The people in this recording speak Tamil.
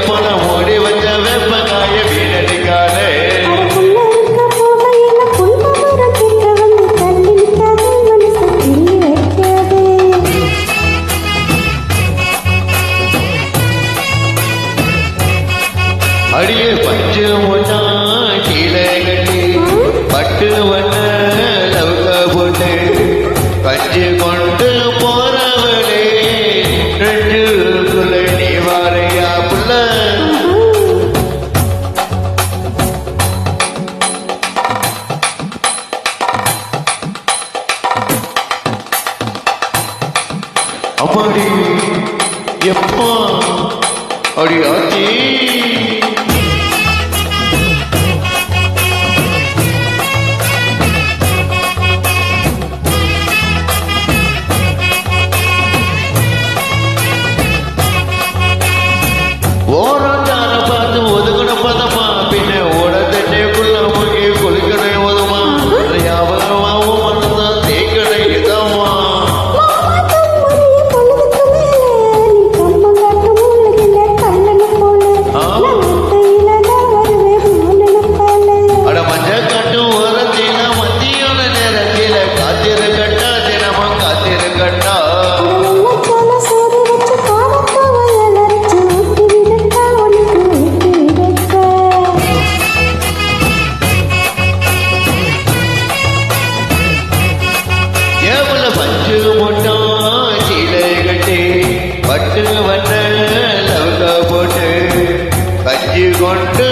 போல மூடி வச்ச வெப்பங்காய வீணடிக்காதே. அடியே பஞ்சு ஒன்னா கீழே கட்டி பட்டு வண்ண லவுக்க போட்டு கஞ்சி கொண்டு போறவளே நெஞ்சுக்குள்ள நீ வாரையா புள்ள. அம்மாடி எப்பா அடி ஆச்சி ஓரத்தார பார்த்து ஒதுக்கண பதமா பின்ன ஓட தண்ணிக்குள்ள முழுகி குளிக்கணை ஒதுமா யாவகமாவும் மனதான் தேக்கணை இதமா. அட மஞ்ச கட்டும் ஓரத்தில மத்தியான நேரத்தில காத்திருக்கட்டா தினமும் காத்திருக்கட்டா. ஏவல பஞ்சு முட்டா சீலை கட்டி பட்டு வண்ண லவுக்க போட்டு கஞ்சி கொண்டு